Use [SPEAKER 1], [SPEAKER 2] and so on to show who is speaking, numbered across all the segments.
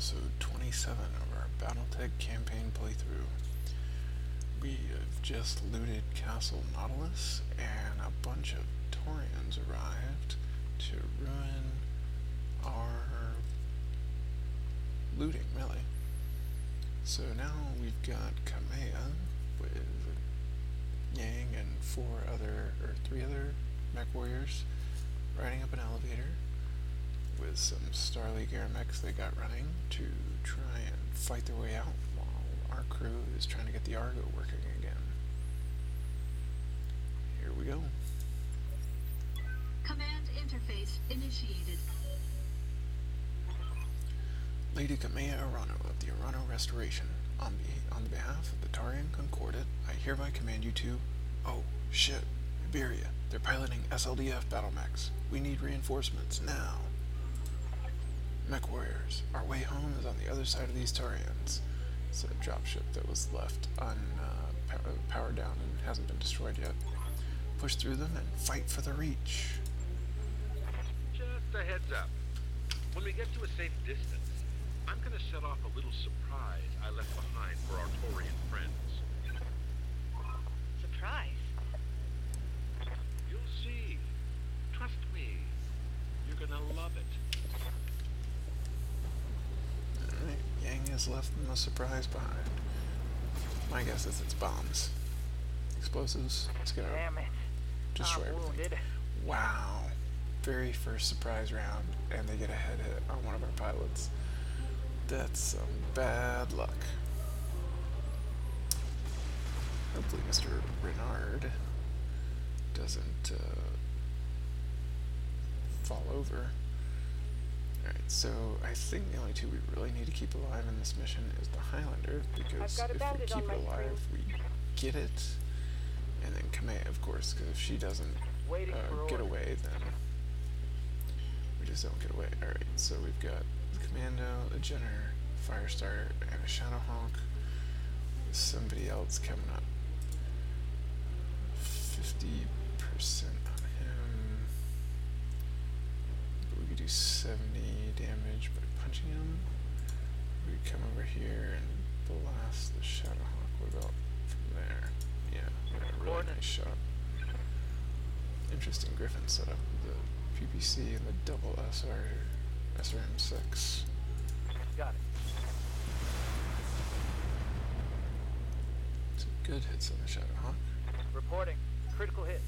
[SPEAKER 1] episode 27 of our Battletech campaign playthrough. We have just looted Castle Nautilus, and a bunch of Taurians arrived to ruin our looting, really. So now we've got Kamea with Yang and three other mech warriors riding up an elevator with some Star League air mechs they got running to try and fight their way out while our crew is trying to get the Argo working again. Here we go.
[SPEAKER 2] Command interface initiated.
[SPEAKER 1] Lady Kamea Arano of the Arano Restoration, on the behalf of the Taurian Concordat, I hereby command you to... Oh, shit. Iberia. They're piloting SLDF battle mechs. We need reinforcements now. Mech warriors, our way home is on the other side of these Taurians. It's a dropship that was left powered down and hasn't been destroyed yet. Push through them and fight for the reach.
[SPEAKER 3] Just a heads up. When we get to a safe distance, I'm going to set off a little surprise I left behind for our Taurian friends.
[SPEAKER 4] Surprise?
[SPEAKER 3] You'll see. Trust me. You're going to love it.
[SPEAKER 1] Alright, Yang has left them a surprise behind. My guess is it's bombs. Explosives. Let's get out.
[SPEAKER 4] Damn it.
[SPEAKER 1] Destroy everything.
[SPEAKER 4] Wounded.
[SPEAKER 1] Wow. Very first surprise round, and they get a head hit on one of our pilots. That's some bad luck. Hopefully Mr. Renard doesn't fall over. Alright, so I think the only two we really need to keep alive in this mission is the Highlander, because if we keep it alive, we get it, and then Kamea, of course, because if she doesn't get away, then we just don't get away. Alright, so we've got the Commando, a Jenner, Firestarter, and a Shadowhawk, with somebody else coming up. 50% on him. But we could do 70 damage by punching him. We could come over here and blast the Shadowhawk. What about from there? Yeah, we got a really nice shot. Interesting Griffin setup with the PPC and the double SRM6.
[SPEAKER 4] Got it.
[SPEAKER 1] Some good hits on the Shadowhawk.
[SPEAKER 4] Reporting. Critical hit.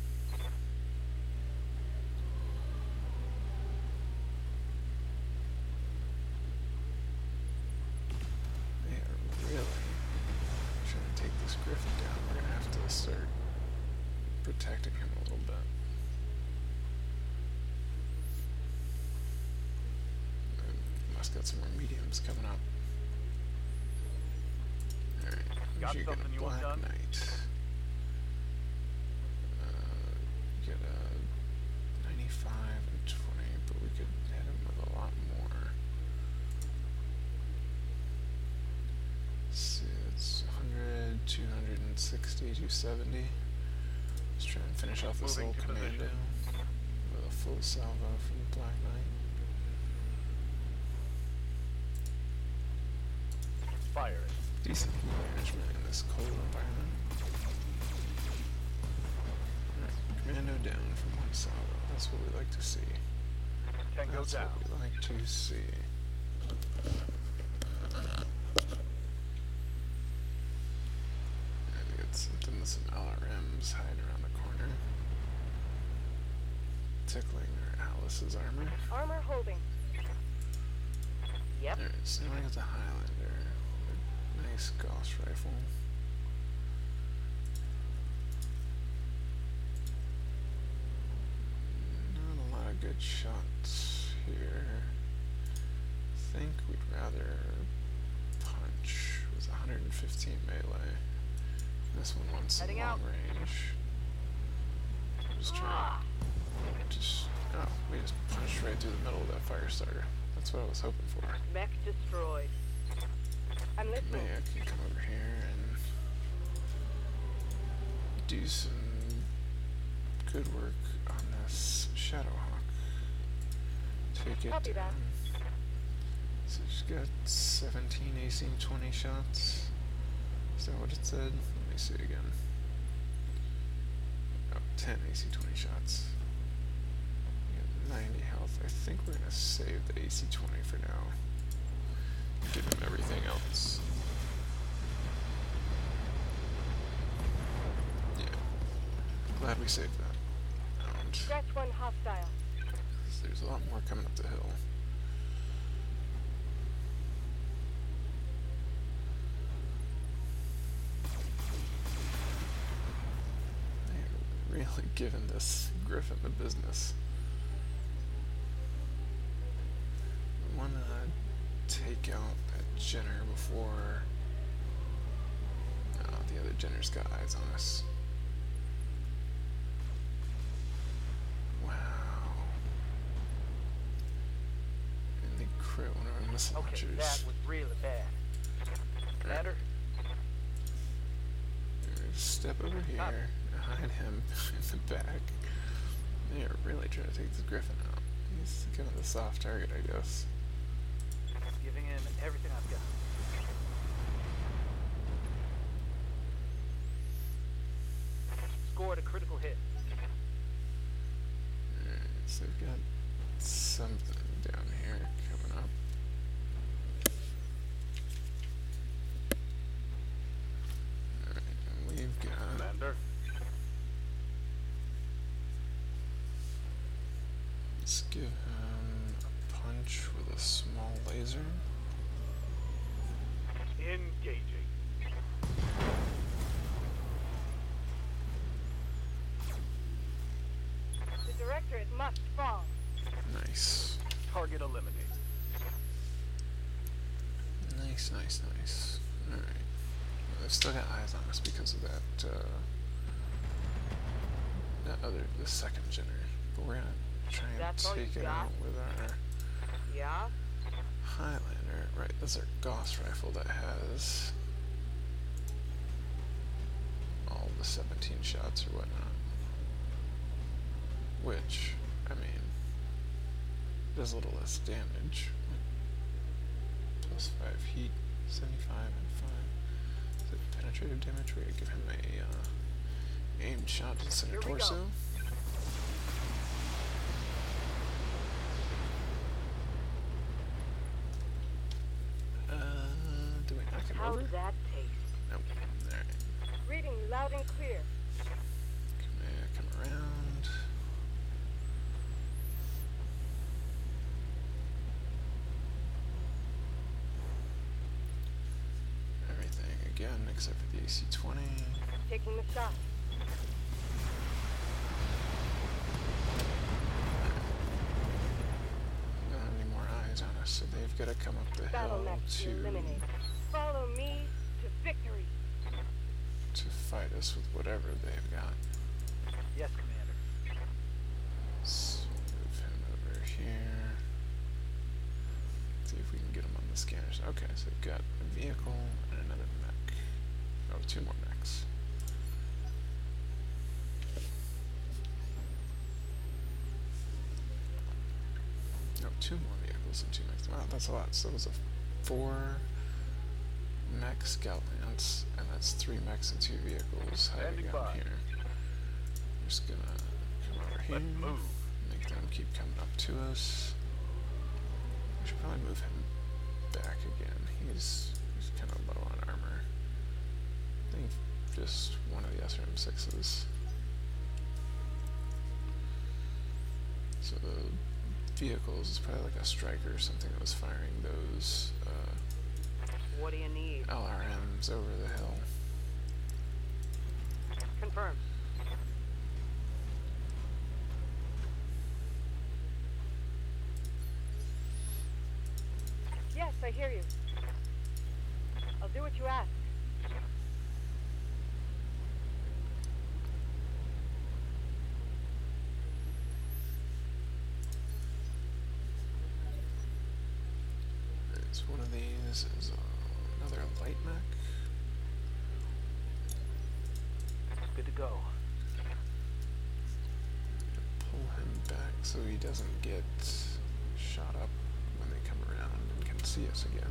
[SPEAKER 1] They are really trying to take this Griffin down. We're going to have to start protecting him a little bit. Must got some more mediums coming up. Alright, you're gonna Black Knight. Get a 95 and 20, but we could hit him with a lot more. See, it's 100, 260, 270. Let's try and finish off this little commando with a full salvo from the Black Knight.
[SPEAKER 4] Fire it.
[SPEAKER 1] Decent heat management in this cold environment. Alright, commando down from one salvo. That's what we like to see.
[SPEAKER 4] Tango
[SPEAKER 1] That's
[SPEAKER 4] down.
[SPEAKER 1] what we like to see. And we got something with some LRMs hiding around the corner. Tickling our Alice's armor.
[SPEAKER 4] Armor holding. Yep.
[SPEAKER 1] Alright, so now I got the Highlander. A nice Gauss rifle. Not a lot of good shots here. I think we'd rather punch with 115 melee. This one wants some long range. Just trying to we just punched right through the middle of that Firestarter. That's what I was hoping for.
[SPEAKER 4] Mech destroyed. I'm listening.
[SPEAKER 1] Maya can come over here and do some good work on this Shadowhawk. Take it down. So she's got 17 AC 20 shots. Is that what it said? Let me see again. Oh, 10 AC 20 shots. We got 90 health. I think we're gonna save the AC 20 for now. Give him everything else. Yeah. Glad we saved that. And
[SPEAKER 4] Scratch one hostile.
[SPEAKER 1] there's a lot more coming up the hill. They're really giving this Griffin the business. We want to take out that Jenner before the other Jenner's got eyes on us. Wow. And they crit one of our missile
[SPEAKER 4] Okay,
[SPEAKER 1] launchers.
[SPEAKER 4] that was really bad. Commander,
[SPEAKER 1] Step over here, hide him in the back. They are really trying to take this Griffin out. He's kind of the soft target, I guess.
[SPEAKER 4] giving him everything I've got. Scored a critical hit.
[SPEAKER 1] Alright, so we've got something down here coming up. Alright, and we've got...
[SPEAKER 4] Commander,
[SPEAKER 1] Let's give him a punch with a small laser.
[SPEAKER 4] engaging. The directorate must fall.
[SPEAKER 1] Nice.
[SPEAKER 4] Target eliminated.
[SPEAKER 1] Nice, nice, nice. Alright. Well, they've still got eyes on us because of that, the second Jenner. But we're gonna try and
[SPEAKER 4] That's all
[SPEAKER 1] take
[SPEAKER 4] you
[SPEAKER 1] it
[SPEAKER 4] got?
[SPEAKER 1] out with our
[SPEAKER 4] Yeah?
[SPEAKER 1] Highlander. Right, that's our Gauss rifle that has all the 17 shots or whatnot. Which, I mean, does a little less damage. Plus 5 heat, 75 and 5. Is it penetrative damage? We're gonna give him a aimed shot to the center
[SPEAKER 4] Here we go.
[SPEAKER 1] torso. Do we knock him over?
[SPEAKER 4] How's that taste?
[SPEAKER 1] Nope. Alright.
[SPEAKER 4] Reading you loud and clear.
[SPEAKER 1] Come around. Everything again except for the AC-20.
[SPEAKER 4] Taking the shot.
[SPEAKER 1] Don't have any more eyes on us, so they've got to come up the hill
[SPEAKER 4] Battletech eliminated. Follow me to victory.
[SPEAKER 1] to fight us with whatever they've got.
[SPEAKER 4] Yes, Commander.
[SPEAKER 1] So move him over here. See if we can get him on the scanners. Okay, so we've got a vehicle and another mech. Oh, 2 more mechs. No, 2 more vehicles and 2 mechs. Wow, that's a lot. So it was a 4 mech scout lance, and that's 3 mechs and 2 vehicles hiding
[SPEAKER 4] Standing
[SPEAKER 1] out
[SPEAKER 4] by.
[SPEAKER 1] here. I'm just gonna come over here,
[SPEAKER 4] Let's move.
[SPEAKER 1] make them keep coming up to us. We should probably move him back again. He's kind of low on armor. I think just one of the SRM6s. So the vehicles is probably like a striker or something that was firing those
[SPEAKER 4] What do you need?
[SPEAKER 1] LRMs over the hill.
[SPEAKER 4] Confirmed. Yes, I hear you. I'll do what you ask.
[SPEAKER 1] It's one of these is another light mech.
[SPEAKER 4] Good to go.
[SPEAKER 1] Pull him back so he doesn't get shot up when they come around and can see see us again.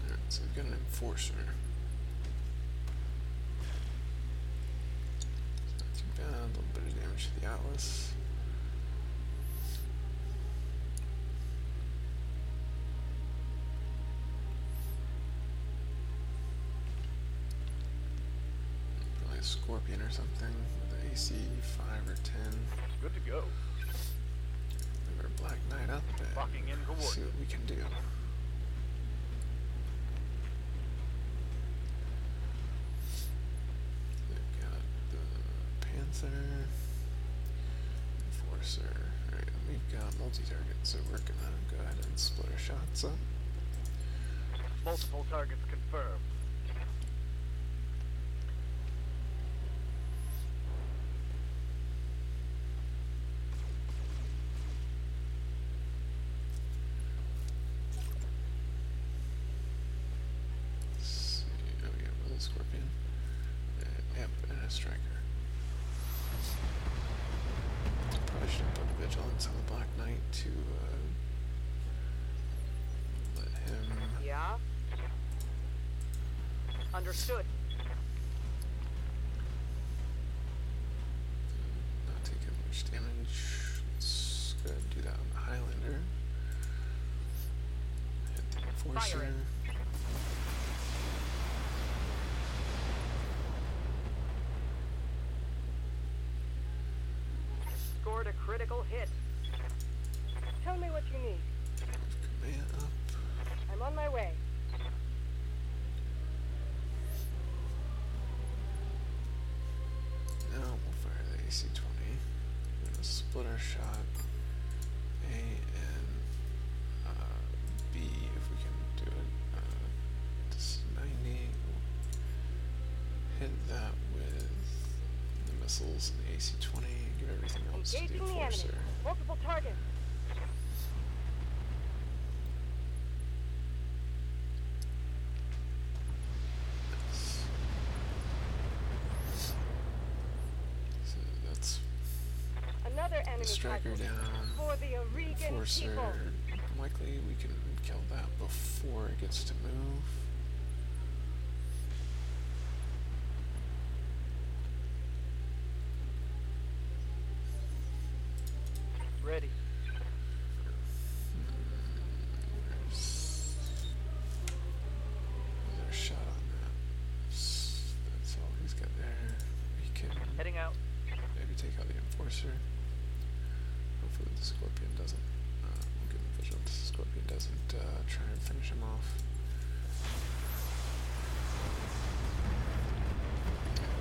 [SPEAKER 1] Alright, so we've got an enforcer. It's not too bad, a little bit of damage to the Atlas. Probably a Scorpion or something with an AC 5 or 10.
[SPEAKER 5] Good to go.
[SPEAKER 1] Move our Black Knight up
[SPEAKER 5] Locking in
[SPEAKER 1] and
[SPEAKER 5] coordinates.
[SPEAKER 1] see what we can do. We've got the Panther, Enforcer. Alright, we've got multi-target, so we're gonna go ahead and split our shots up.
[SPEAKER 5] Multiple targets confirmed.
[SPEAKER 1] Let's see. Oh, yeah, with a Scorpion. Yep, and a Striker. Probably should have put Vigilance on the Black Knight to let him.
[SPEAKER 4] Yeah? Understood.
[SPEAKER 1] Not taking much damage. Let's go ahead and do that on the Highlander. Hit the Enforcer.
[SPEAKER 4] Firing. Scored a critical hit. Tell me what you need.
[SPEAKER 1] Move command up.
[SPEAKER 4] I'm on my way.
[SPEAKER 1] Now we'll fire the AC-20. We're gonna split our shot. A and B if we can do it. This is 90. We'll hit that with the missiles and the AC-20. Give everything else to the
[SPEAKER 4] Engaging the enemy.
[SPEAKER 1] Enforcer.
[SPEAKER 4] Multiple targets.
[SPEAKER 1] So that's
[SPEAKER 4] Another enemy
[SPEAKER 1] the Striker
[SPEAKER 4] target.
[SPEAKER 1] down.
[SPEAKER 4] For the Oregon
[SPEAKER 1] Enforcer.
[SPEAKER 4] people.
[SPEAKER 1] Likely we can kill that before it gets to move.
[SPEAKER 5] Ready.
[SPEAKER 1] There's another shot on that. That's all he's got there. We can
[SPEAKER 5] Heading out.
[SPEAKER 1] maybe take out the Enforcer. Hopefully the Scorpion doesn't. We'll give him Vigilance. The Scorpion doesn't try and finish him off.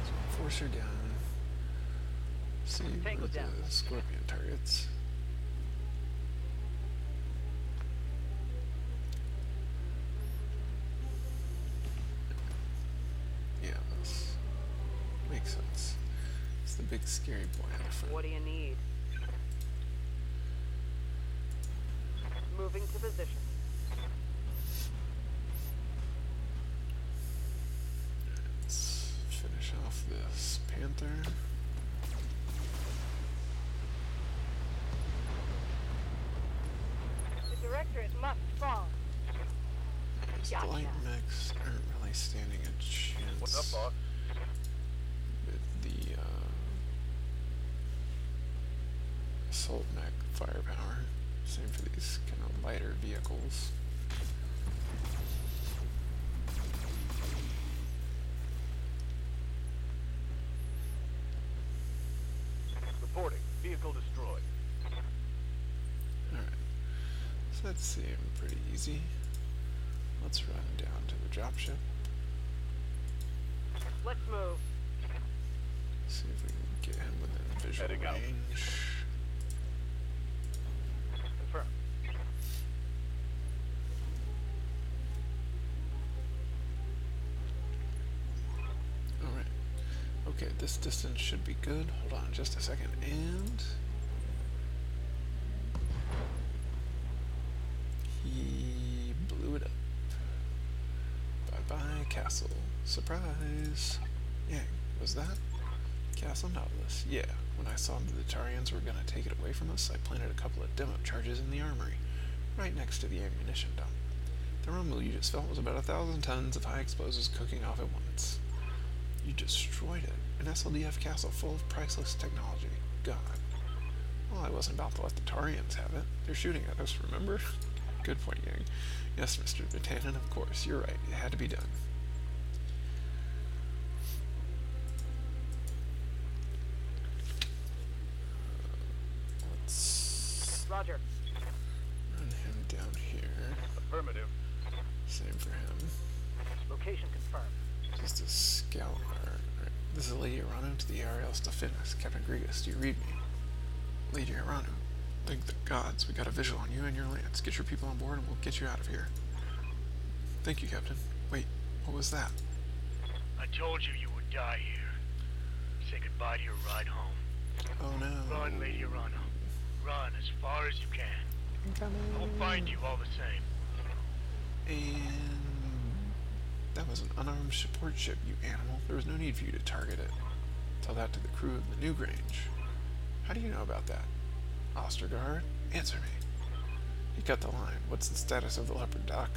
[SPEAKER 1] So Enforcer down. See
[SPEAKER 5] Tango
[SPEAKER 1] where
[SPEAKER 5] down.
[SPEAKER 1] the Scorpion targets. Yeah, this makes sense. It's the big scary boy on the front.
[SPEAKER 4] What do you need? Moving to position.
[SPEAKER 1] Let's finish off this Panther.
[SPEAKER 4] The Directorate must fall.
[SPEAKER 1] These
[SPEAKER 4] Gotcha.
[SPEAKER 1] light mechs aren't really standing a chance
[SPEAKER 5] What's up, boss?
[SPEAKER 1] with the assault mech firepower. Same for these kind of lighter vehicles.
[SPEAKER 5] Reporting. Vehicle destroyed.
[SPEAKER 1] Alright, so that seemed pretty easy. Let's run down to the dropship.
[SPEAKER 4] Let's move.
[SPEAKER 1] See if we can get him within visual
[SPEAKER 5] Heading out.
[SPEAKER 1] range.
[SPEAKER 5] Confirmed.
[SPEAKER 1] Alright. Okay, this distance should be good. Hold on just a second. And he blew it up. Bye bye, castle. Surprise! Yeah, was that? Castle Nautilus. Yeah, when I saw that the Taurians were gonna take it away from us, I planted a couple of demo charges in the armory, right next to the ammunition dump. The rumble you just felt was about 1,000 tons of high explosives cooking off at once. You destroyed it. An SLDF castle full of priceless technology. God. Well, I wasn't about to let the Taurians have it. They're shooting at us, remember? Good point, gang. Yes, Mr. Vitanen, of course. You're right. It had to be done. Let's
[SPEAKER 5] Roger.
[SPEAKER 1] run him down here.
[SPEAKER 5] Affirmative.
[SPEAKER 1] Same for him.
[SPEAKER 5] Location confirmed.
[SPEAKER 1] Just a scout. Alright. This is Lady Arano to the ARL Stephanis. Captain Grigas, do you read me? Lady Arano, thank the gods, we got a visual on you and your lance. Get your people on board and we'll get you out of here. Thank you, Captain. Wait, what was that?
[SPEAKER 6] I told you you would die here. Say goodbye to your ride home.
[SPEAKER 1] Oh no.
[SPEAKER 6] Run, Lady Arano. Run as far as you can.
[SPEAKER 1] I'm coming.
[SPEAKER 6] I'll find you all the same.
[SPEAKER 1] And that was an unarmed support ship, you animal. There was no need for you to target it. Tell that to the crew of the New Grange. How do you know about that? Ostergaard? Answer me. He cut the line. What's the status of the Leopard dock?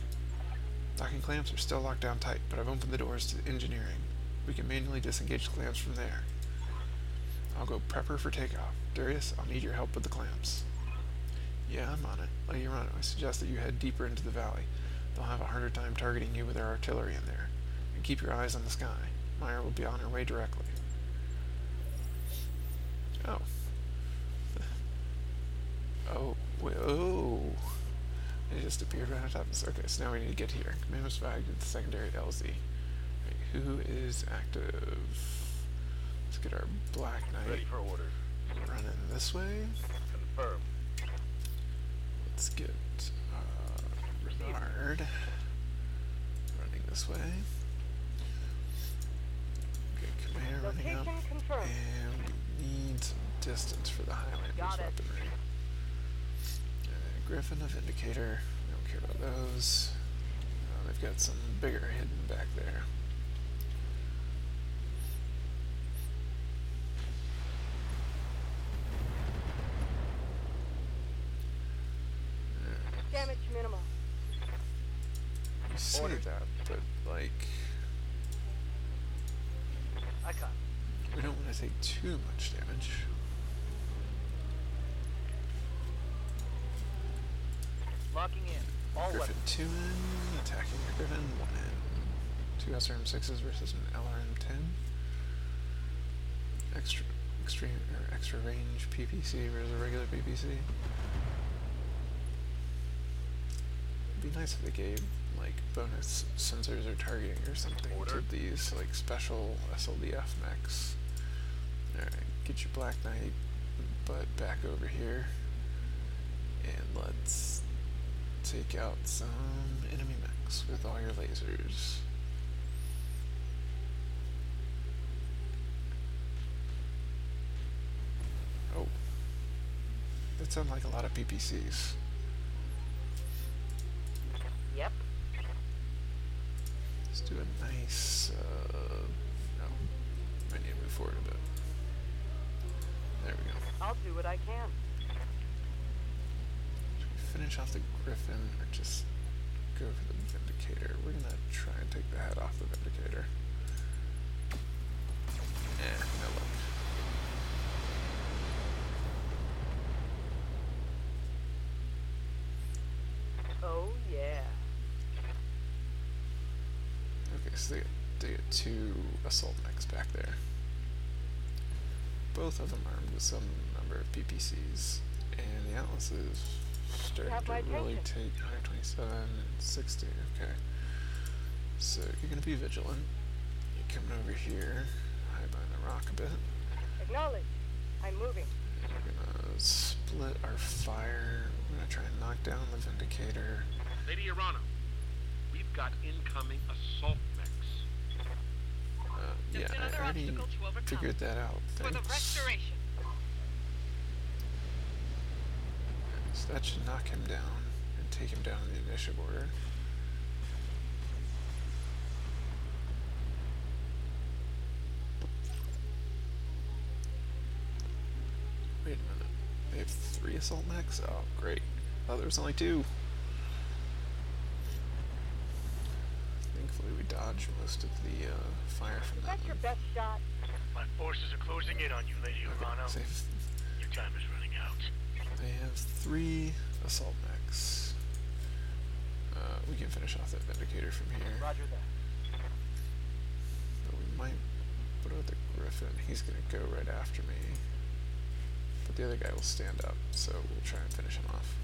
[SPEAKER 1] Docking clamps are still locked down tight, but I've opened the doors to engineering. We can manually disengage the clamps from there. I'll go prepper for takeoff. Darius, I'll need your help with the clamps. Yeah, I'm on it. Lady Arano, I suggest that you head deeper into the valley. They'll have a harder time targeting you with their artillery in there. And keep your eyes on the sky. Meyer will be on her way directly. Oh. Oh, whoa. It just appeared right on top of us. Okay, so now we need to get here. Command was flagged with the secondary LZ. Right, who is active? Let's get our Black Knight
[SPEAKER 5] Ready for orders.
[SPEAKER 1] running this way.
[SPEAKER 5] Confirmed.
[SPEAKER 1] Let's get Renard running this way. Okay, Commander running up.
[SPEAKER 4] Location confirmed.
[SPEAKER 1] And we need some distance for the Highlander's
[SPEAKER 4] Got it.
[SPEAKER 1] weaponry. Griffin, a Vindicator. We don't care about those. They've got some bigger hidden back there.
[SPEAKER 4] Damage minimal.
[SPEAKER 1] You say that, but like,
[SPEAKER 5] Icon.
[SPEAKER 1] we don't want to take too much damage.
[SPEAKER 5] Locking in. All
[SPEAKER 1] Griffin
[SPEAKER 5] weapons.
[SPEAKER 1] 2 in, attacking a Griffin 1 in. 2 SRM6s versus an LRM 10. Extra range PPC versus a regular PPC. It'd be nice if they gave like bonus sensors or targeting or something
[SPEAKER 5] Order.
[SPEAKER 1] to these like special SLDF mechs. Alright, get your Black Knight butt back over here. And let's take out some enemy mechs with all your lasers. Oh. That sounds like a lot of PPCs.
[SPEAKER 4] Yep.
[SPEAKER 1] Let's do a nice, no. Might need to move forward a bit. There we go.
[SPEAKER 4] I'll do what I can.
[SPEAKER 1] Should we finish off the Griffin or just go for the Vindicator? We're gonna try and take the head off the Vindicator. No luck.
[SPEAKER 4] Oh yeah.
[SPEAKER 1] Okay, so they get 2 assault mechs back there. Both of them armed with some number of PPCs, and the Atlas is starting
[SPEAKER 4] Have
[SPEAKER 1] to
[SPEAKER 4] my
[SPEAKER 1] really
[SPEAKER 4] attention.
[SPEAKER 1] take 127 and 60. Okay, so you're gonna be vigilant. You're coming over here, hide behind the rock a bit.
[SPEAKER 4] Acknowledge. I'm moving.
[SPEAKER 1] And we're gonna split our fire. We're gonna try and knock down the Vindicator.
[SPEAKER 3] Lady Arano, we've got incoming assault mechs.
[SPEAKER 1] Yeah,
[SPEAKER 2] Just
[SPEAKER 1] I
[SPEAKER 2] another
[SPEAKER 1] already
[SPEAKER 2] obstacle to overcome.
[SPEAKER 1] figured that out.
[SPEAKER 2] For the
[SPEAKER 1] Thanks.
[SPEAKER 2] restoration.
[SPEAKER 1] So that should knock him down and take him down in the initiative order. Wait a minute. They have 3 assault mechs? Oh, great. Oh, there was only 2. Thankfully, we dodged most of the fire from that
[SPEAKER 4] That's your
[SPEAKER 1] one.
[SPEAKER 4] best shot.
[SPEAKER 6] My forces are closing in on you, Lady Urano.
[SPEAKER 1] Save.
[SPEAKER 6] Your time is running out.
[SPEAKER 1] They have 3 assault mechs. We can finish off that Vindicator from here.
[SPEAKER 5] Roger that.
[SPEAKER 1] But we might put out the Griffin. He's gonna go right after me. But the other guy will stand up, so we'll try and finish him off.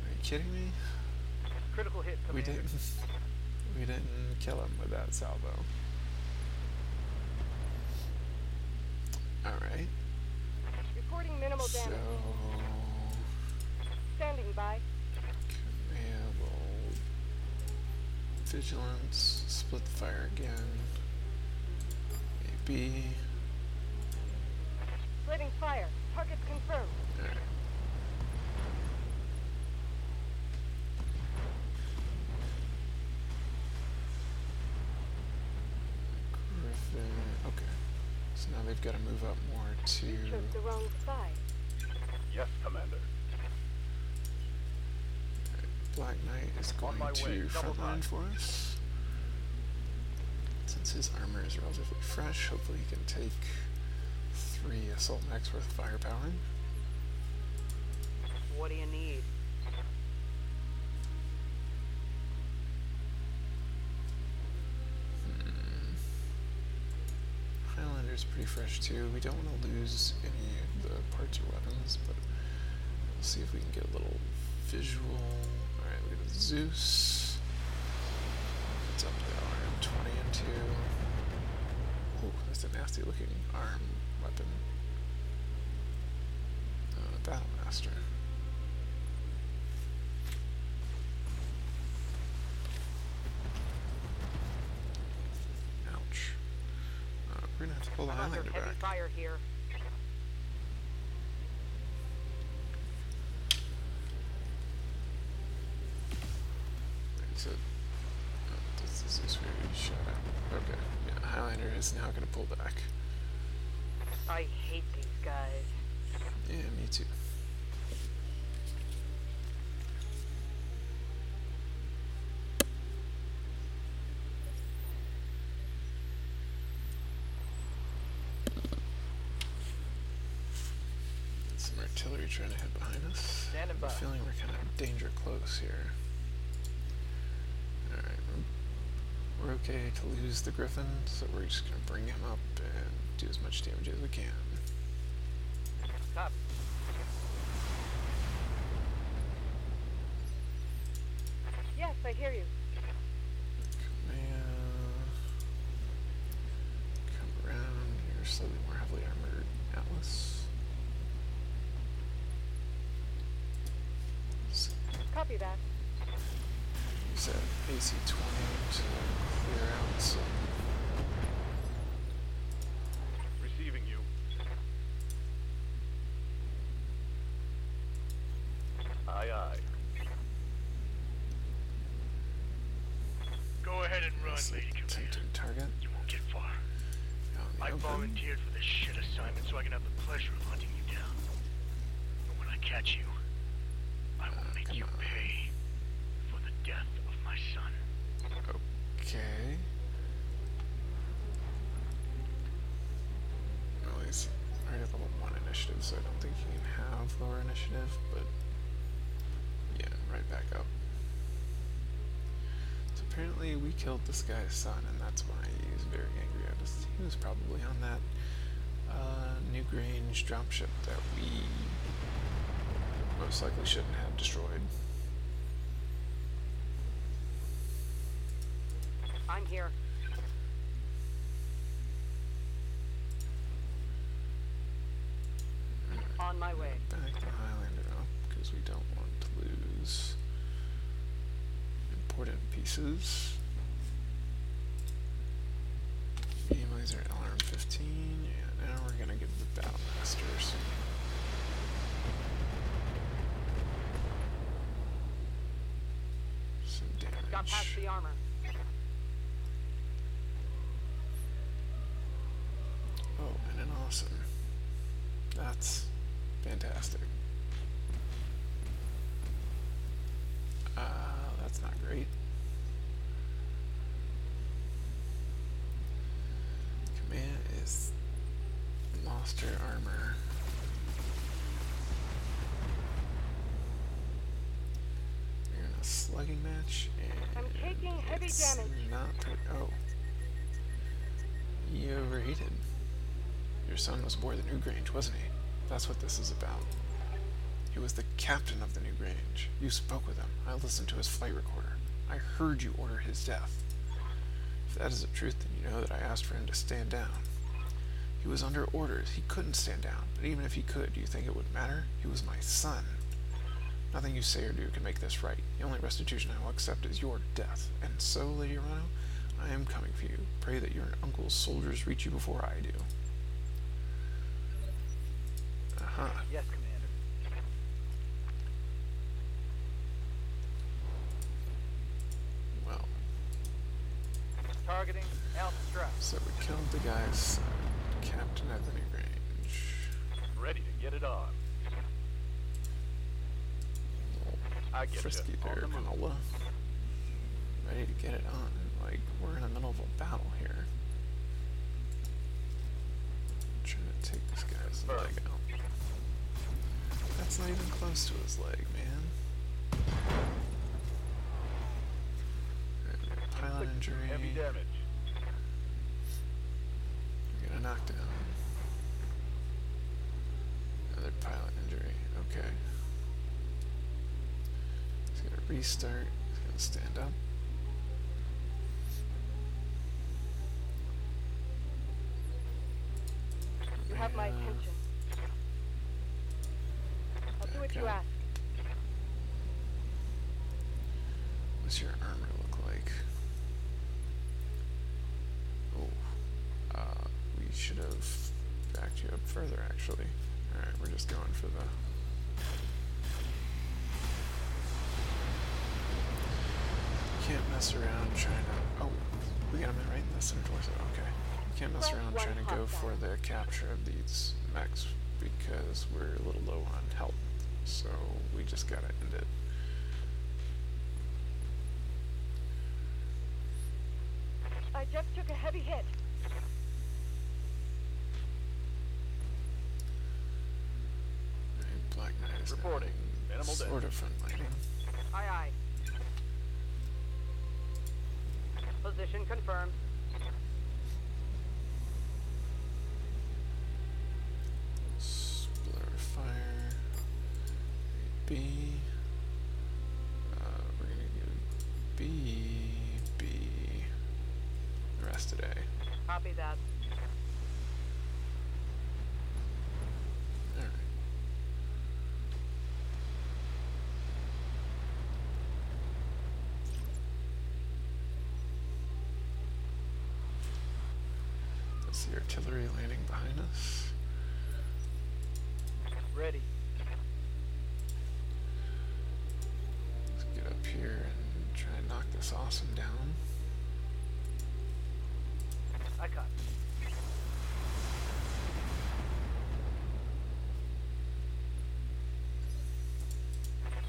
[SPEAKER 1] Are you kidding me?
[SPEAKER 5] Critical hit,
[SPEAKER 1] We
[SPEAKER 5] Commander.
[SPEAKER 1] didn't kill him with that salvo. Alright.
[SPEAKER 4] Reporting minimal
[SPEAKER 1] So
[SPEAKER 4] damage. Standing by.
[SPEAKER 1] command vigilance, split the fire again. AB.
[SPEAKER 4] Splitting fire. Target confirmed.
[SPEAKER 1] Alright. Griffin. Okay. So now they've got to move up more to.
[SPEAKER 4] You chose the wrong side.
[SPEAKER 7] Yes, Commander.
[SPEAKER 1] Black Knight is
[SPEAKER 7] On
[SPEAKER 1] going
[SPEAKER 7] my
[SPEAKER 1] to
[SPEAKER 7] way, double
[SPEAKER 1] frontline
[SPEAKER 7] time.
[SPEAKER 1] for us. Since his armor is relatively fresh, hopefully he can take 3 assault mechs worth of firepower.
[SPEAKER 4] What do you need?
[SPEAKER 1] Highlander's pretty fresh too. We don't want to lose any of the parts or weapons, but we'll see if we can get a little visual. Alright, we got Zeus. It's up to arm 20 and 2. Oh, that's a nasty looking arm weapon. Battlemaster. Ouch. We're gonna have to pull the
[SPEAKER 4] I'm under
[SPEAKER 1] Highlander
[SPEAKER 4] heavy
[SPEAKER 1] back.
[SPEAKER 4] fire here.
[SPEAKER 1] So, this is very shut out. Okay, yeah, Highlander is now gonna pull back.
[SPEAKER 4] I hate these guys.
[SPEAKER 1] Yeah, me too. Some artillery trying to head behind us.
[SPEAKER 5] Standing
[SPEAKER 1] I
[SPEAKER 5] by.
[SPEAKER 1] have a feeling we're kind of danger close here. Alright, we're okay to lose the Griffin, so we're just gonna bring him up and do as much damage as we can.
[SPEAKER 5] Copy.
[SPEAKER 4] Yes, I hear you.
[SPEAKER 1] Come around. You're slightly more heavily armored Atlas. So
[SPEAKER 4] Copy that.
[SPEAKER 1] use that AC 20 to clear out some.
[SPEAKER 7] Receiving you. Aye, aye.
[SPEAKER 6] Go ahead and run, Lady Commander.
[SPEAKER 1] Tempting target.
[SPEAKER 6] You won't get far.
[SPEAKER 1] Out in the
[SPEAKER 6] I
[SPEAKER 1] open.
[SPEAKER 6] volunteered for this shit assignment so I can have the pleasure of hunting you down. And when I catch you, I will make
[SPEAKER 1] come
[SPEAKER 6] you
[SPEAKER 1] on.
[SPEAKER 6] pay for the death of my son.
[SPEAKER 1] Okay. Well, he's already at level 1 initiative, so I don't think he can have lower initiative, but yeah, right back up. So apparently we killed this guy's son, and that's why he's very angry at us. He was probably on that Newgrange dropship that we most likely shouldn't have destroyed.
[SPEAKER 4] I'm here. On my way.
[SPEAKER 1] Back the Highlander up, because we don't want to lose important pieces. Beam laser alarm 15, and now we're gonna give the Battlemasters. Some damage.
[SPEAKER 4] Got past the armor.
[SPEAKER 1] Oh, and an awesome. That's fantastic. That's not great. Command is lost her armor. We're in a slugging match, and
[SPEAKER 4] I'm taking heavy
[SPEAKER 1] it's
[SPEAKER 4] damage.
[SPEAKER 1] not. Oh, you overheated. Your son was aboard the Newgrange, wasn't he? That's what this is about. He was the captain of the Newgrange. You spoke with him. I listened to his flight recorder. I heard you order his death. If that is the truth, then you know that I asked for him to stand down. He was under orders. He couldn't stand down. But even if he could, do you think it would matter? He was my son. Nothing you say or do can make this right. The only restitution I will accept is your death. And so, Lady Arano, I am coming for you. Pray that your uncle's soldiers reach you before I do. Uh-huh.
[SPEAKER 5] Yes, Commander.
[SPEAKER 1] Well,
[SPEAKER 5] Targeting Alpha Strike.
[SPEAKER 1] so we killed the guy's captain at the Newgrange.
[SPEAKER 7] Ready to get it on. I get
[SPEAKER 1] Frisky
[SPEAKER 7] you. On
[SPEAKER 1] there,
[SPEAKER 7] the move.
[SPEAKER 1] Canola. Ready to get it on. Like, we're in the middle of a battle here. Trying to take this guy's leg out. That's not even close to his leg, man. Alright, pilot injury.
[SPEAKER 7] Heavy damage.
[SPEAKER 1] We got a knockdown. Another pilot injury. Okay. He's gonna restart. He's gonna stand up.
[SPEAKER 4] You have my attention. I'll do what you ask.
[SPEAKER 1] What's your armor look like? Oh, we should have backed you up further, actually. Alright, we're just going for the... Can't mess around trying to... Oh, we got him right in the center torso. Okay. Can't mess around trying to go for the capture of these mechs because we're a little low on health. So we just gotta end it.
[SPEAKER 4] I just took a heavy hit.
[SPEAKER 1] Alright, Black Knight is
[SPEAKER 7] Reporting. Minimal
[SPEAKER 1] sort
[SPEAKER 7] damage.
[SPEAKER 1] of front-lighting.
[SPEAKER 5] Aye, aye. Position confirmed.
[SPEAKER 1] Blur fire. B. We're gonna do B. The rest today.
[SPEAKER 5] Copy that.
[SPEAKER 1] Alright. That's the artillery landing behind us.
[SPEAKER 5] Ready.
[SPEAKER 1] Let's get up here and try and knock this awesome down.
[SPEAKER 5] I copy.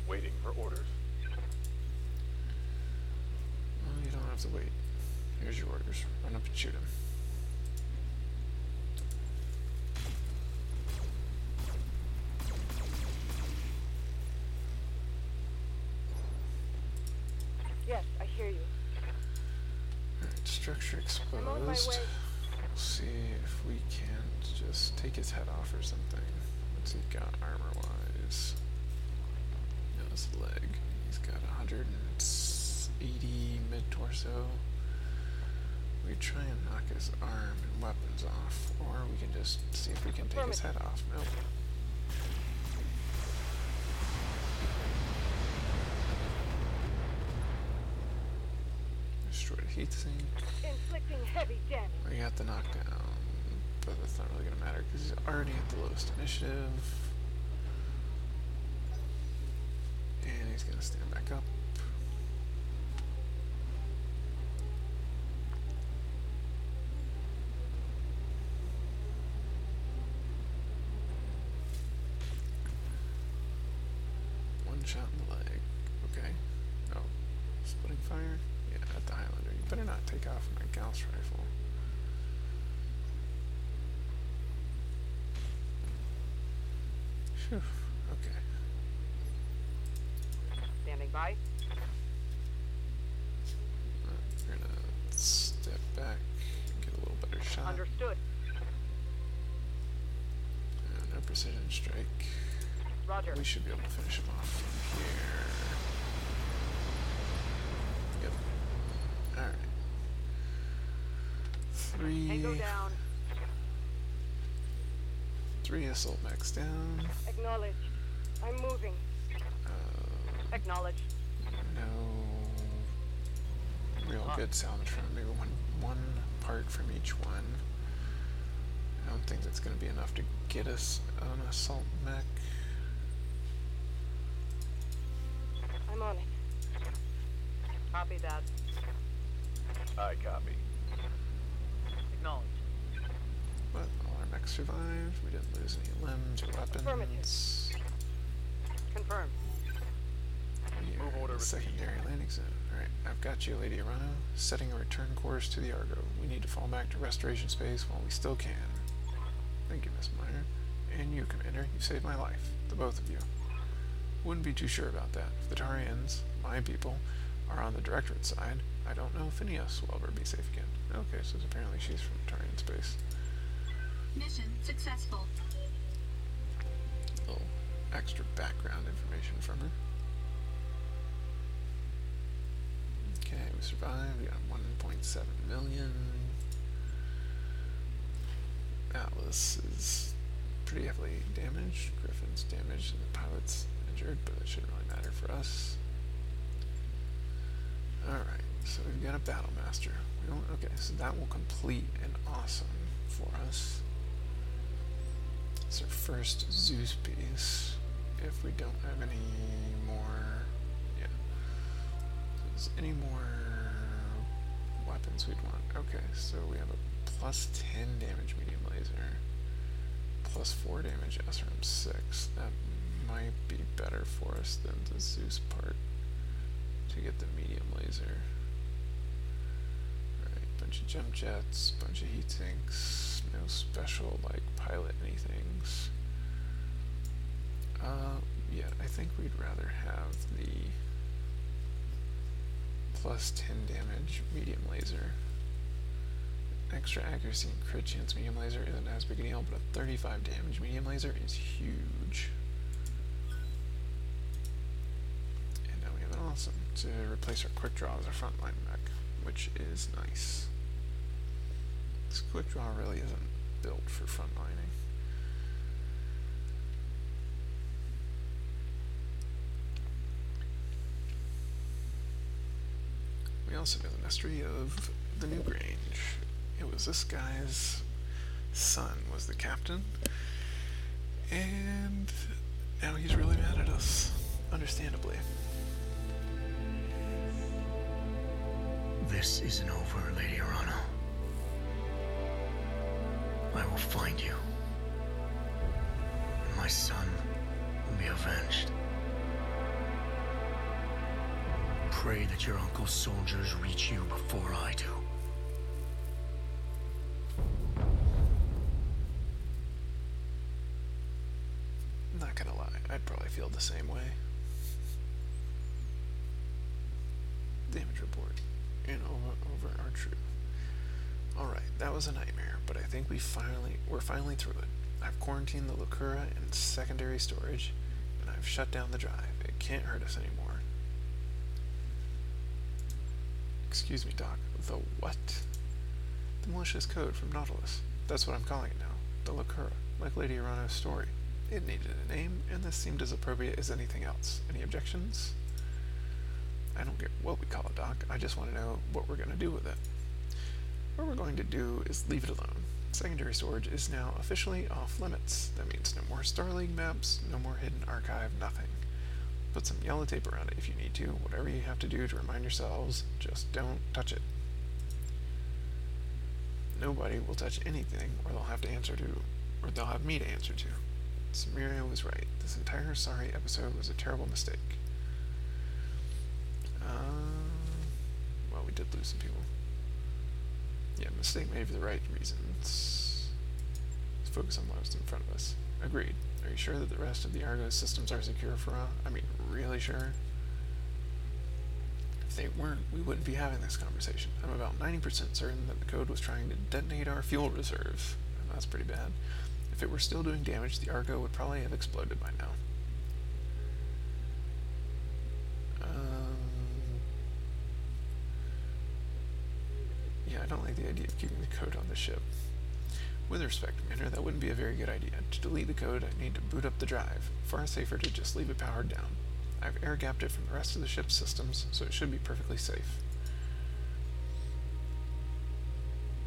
[SPEAKER 7] Waiting for orders.
[SPEAKER 1] Well, you don't have to wait. Here's your orders. Run up and shoot him.
[SPEAKER 4] Yes, I hear you.
[SPEAKER 1] Alright, structure exposed.
[SPEAKER 4] I'm on my way.
[SPEAKER 1] We'll see if we can't just take his head off or something. What's he got armor-wise? No, his leg. He's got 180 mid-torso. We try and knock his arm and weapons off, or we can just see if we can take his head off. Nope. Destroyed a heatsink.
[SPEAKER 4] Inflicting heavy damage.
[SPEAKER 1] We got the knockdown, but that's not really going to matter because he's already at the lowest initiative. And he's going to stand back up. shot in the leg. Okay. Oh. Splitting fire? Yeah, at the Highlander. You better not take off my Gauss rifle. Phew. Okay.
[SPEAKER 5] Standing by.
[SPEAKER 1] We're gonna step back, get a little better shot.
[SPEAKER 5] Understood.
[SPEAKER 1] No precision strike.
[SPEAKER 5] Roger.
[SPEAKER 1] We should be able to finish him off from here. Yep. Alright.
[SPEAKER 5] Tango down.
[SPEAKER 1] Three assault mechs down.
[SPEAKER 4] Acknowledged. I'm moving.
[SPEAKER 5] Acknowledged.
[SPEAKER 1] No real good salvage from maybe one part from each one. I don't think that's going to be enough to get us an assault mech.
[SPEAKER 4] I'm on it.
[SPEAKER 5] Copy that.
[SPEAKER 7] I copy.
[SPEAKER 5] Acknowledged.
[SPEAKER 1] But all our mechs survived. We didn't lose any limbs or weapons.
[SPEAKER 5] Confirmed.
[SPEAKER 1] We
[SPEAKER 7] Move
[SPEAKER 1] are
[SPEAKER 7] order
[SPEAKER 1] in the
[SPEAKER 7] received.
[SPEAKER 1] secondary landing zone. Alright, I've got you, Lady Arano. Setting a return course to the Argo. We need to fall back to restoration space while we still can. Thank you, Miss Meyer. And you, Commander. You saved my life. The both of you. Wouldn't be too sure about that. If the Taurians, my people, are on the Directorate side, I don't know if any of us will ever be safe again. Okay, so apparently she's from Taurian space.
[SPEAKER 2] Mission successful.
[SPEAKER 1] A little extra background information from her. Okay, we survived. We got 1.7 million. Atlas is pretty heavily damaged. Griffin's damaged and the pilot's injured, but it shouldn't really matter for us. Alright, so we've got a battle master. We don't, okay, so that will complete an awesome for us. It's our first Zeus piece. If we don't have any more, yeah. Is any more weapons we'd want? Okay, so we have a plus 10 damage medium laser, plus 4 damage SRM6. That might be better for us than the Zeus part to get the medium laser. Alright, bunch of jump jets, bunch of heat sinks, no special like pilot anythings. Yeah, I think we'd rather have the plus 10 damage medium laser. Extra accuracy and crit chance medium laser isn't as big a deal, but a 35 damage medium laser is huge. And now we have an awesome to replace our quick draw as our frontline mech, which is nice. This quick draw really isn't built for frontlining. We also know the mystery of the New Grange. It was this guy's son was the captain, and now he's really mad at us, understandably.
[SPEAKER 6] This isn't over, Lady Arano. I will find you. And my son will be avenged. Pray that your uncle's soldiers reach you before I do.
[SPEAKER 1] I'm not gonna lie, I'd probably feel the same way. Damage report. And over our troop. Alright, that was a nightmare, but I think we're finally through it. I've quarantined the Lacura in secondary storage, and I've shut down the drive. It can't hurt us anymore. Excuse me, Doc. The what? The malicious code from Nautilus. That's what I'm calling it now. The Lacura, like Lady Arano's story. It needed a name, and this seemed as appropriate as anything else. Any objections? I don't get what we call it, Doc. I just want to know what we're going to do with it. What we're going to do is leave it alone. Secondary storage is now officially off limits. That means no more Star League maps, no more hidden archive, nothing. Put some yellow tape around it if you need to. Whatever you have to do to remind yourselves, just don't touch it. Nobody will touch anything, or they'll have to answer to, or they'll have me to answer to. Samaria was right. This entire sorry episode was a terrible mistake. Well, we did lose some people. Yeah, mistake made for the right reasons. Let's focus on what's in front of us. Agreed. Are you sure that the rest of the Argo systems are secure for us? I mean, really sure? If they weren't, we wouldn't be having this conversation. I'm about 90% certain that the code was trying to detonate our fuel reserve. And that's pretty bad. If it were still doing damage, the Argo would probably have exploded by now. Yeah, I don't like the idea of keeping the code on the ship. With respect, Commander, that wouldn't be a very good idea. To delete the code, I need to boot up the drive. Far safer to just leave it powered down. I've air-gapped it from the rest of the ship's systems, so it should be perfectly safe.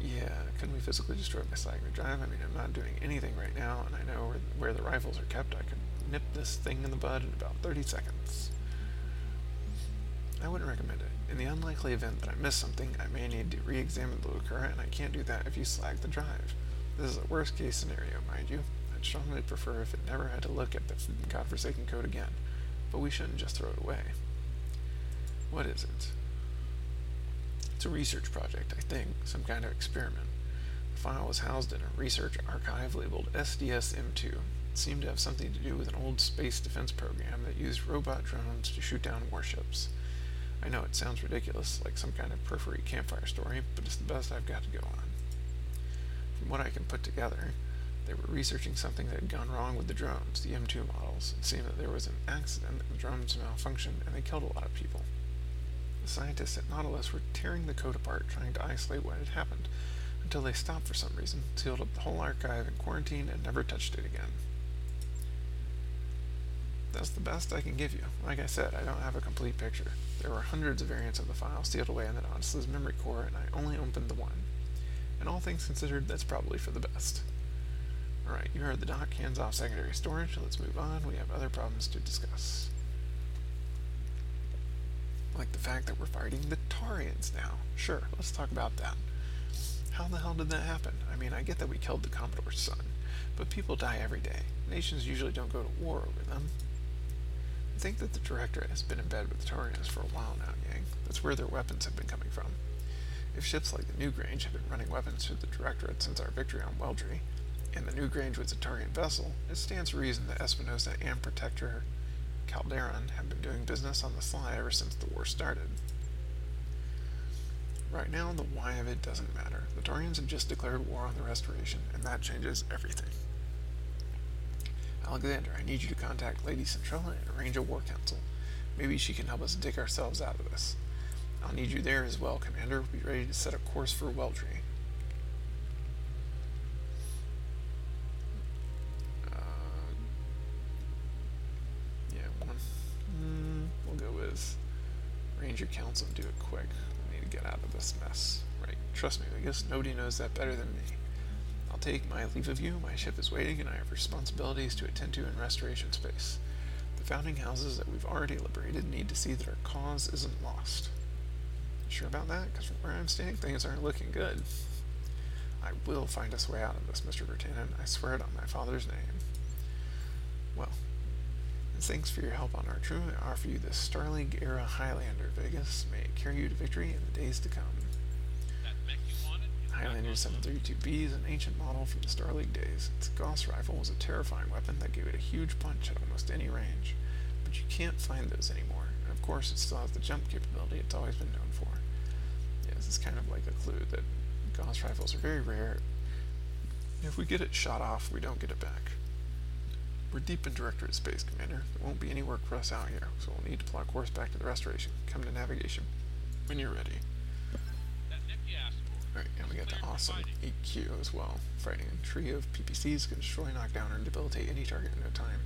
[SPEAKER 1] Yeah, couldn't we physically destroy it by sliding the drive? I mean, I'm not doing anything right now, and I know where the rifles are kept. I could nip this thing in the bud in about 30 seconds. I wouldn't recommend it. In the unlikely event that I miss something, I may need to re-examine the Lucura, and I can't do that if you slag the drive. This is a worst-case scenario, mind you. I'd strongly prefer if it never had to look at the godforsaken code again, but we shouldn't just throw it away. What is it? It's a research project, I think, some kind of experiment. The file was housed in a research archive labeled SDS-M2. It seemed to have something to do with an old space defense program that used robot drones to shoot down warships. I know it sounds ridiculous, like some kind of periphery campfire story, but it's the best I've got to go on. From what I can put together, they were researching something that had gone wrong with the drones, the M2 models. It seemed that there was an accident, the drones malfunctioned, and they killed a lot of people. The scientists at Nautilus were tearing the code apart, trying to isolate what had happened, until they stopped for some reason, sealed up the whole archive in quarantine, and never touched it again. That's the best I can give you. Like I said, I don't have a complete picture. There were hundreds of variants of the file sealed away in the Nautilus memory core, and I only opened the one. And all things considered, that's probably for the best. Alright, you heard the doc, hands off secondary storage. Let's move on. We have other problems to discuss. Like the fact that we're fighting the Taurians now. Sure, let's talk about that. How the hell did that happen? I mean, I get that we killed the Commodore's son, but people die every day. Nations usually don't go to war over them. I think that the Directorate has been in bed with the Taurians for a while now, Yang. That's where their weapons have been coming from. If ships like the Newgrange have been running weapons through the Directorate since our victory on Weldry, and the Newgrange was a Taurian vessel, it stands to reason that Espinosa and Protector Calderon have been doing business on the sly ever since the war started. Right now, the why of it doesn't matter. The Taurians have just declared war on the Restoration, and that changes everything. Alexander, I need you to contact Lady Centrella and arrange a war council. Maybe she can help us dig ourselves out of this. I'll need you there as well, Commander. Be ready to set a course for Weldry. We'll go with Ranger Council and do it quick. We need to get out of this mess. Right, trust me, I guess nobody knows that better than me. I'll take my leave of you. My ship is waiting, and I have responsibilities to attend to in restoration space. The founding houses that we've already liberated need to see that our cause isn't lost. Sure about that? Because from where I'm standing, things aren't looking good. I will find us way out of this, Mr. Vertanen. I swear it on my father's name. Well, thanks for your help on our trip. I offer you this Starleague-era Highlander, Vegas. May it carry you to victory in the days to come.
[SPEAKER 3] That mech you wanted?
[SPEAKER 1] Highlander 732B is an ancient model from the Starleague days. Its Gauss rifle was a terrifying weapon that gave it a huge punch at almost any range. But you can't find those anymore. And of course, it still has the jump capability it's always been known for. Yeah, this is kind of like a clue that Gauss rifles are very rare. If we get it shot off, we don't get it back. We're deep in Directorate space, Commander. There won't be any work for us out here, so we'll need to plot course back to the Restoration. Come to navigation when you're ready.
[SPEAKER 3] That mech you asked for.
[SPEAKER 1] Alright, and we got the awesome 8Q as well. Fighting a trio of PPCs can destroy, knock down, or debilitate any target in no time.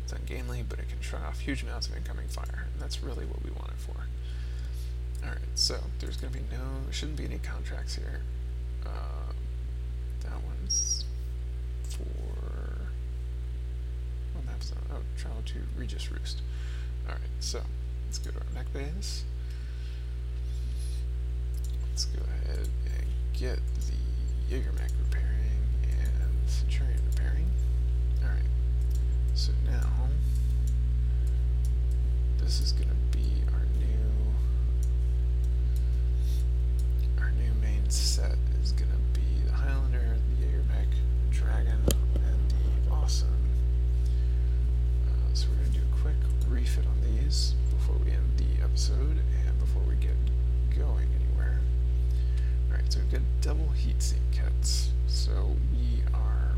[SPEAKER 1] It's ungainly, but it can shut off huge amounts of incoming fire, and that's really what we want it for. Alright, so there's going to be shouldn't be any contracts here. That one's for... travel to Regis Roost. Alright, so let's go to our mech base. Let's go ahead and get the Jaeger mech repairing and Centurion repairing. Alright. So now, this is going to be our new main set is going to be the Highlander, the mech, Dragon, and the Awesome. So we're going to do a quick refit on these before we end the episode and before we get going anywhere. Alright, so we've got double heatsink kits. So we are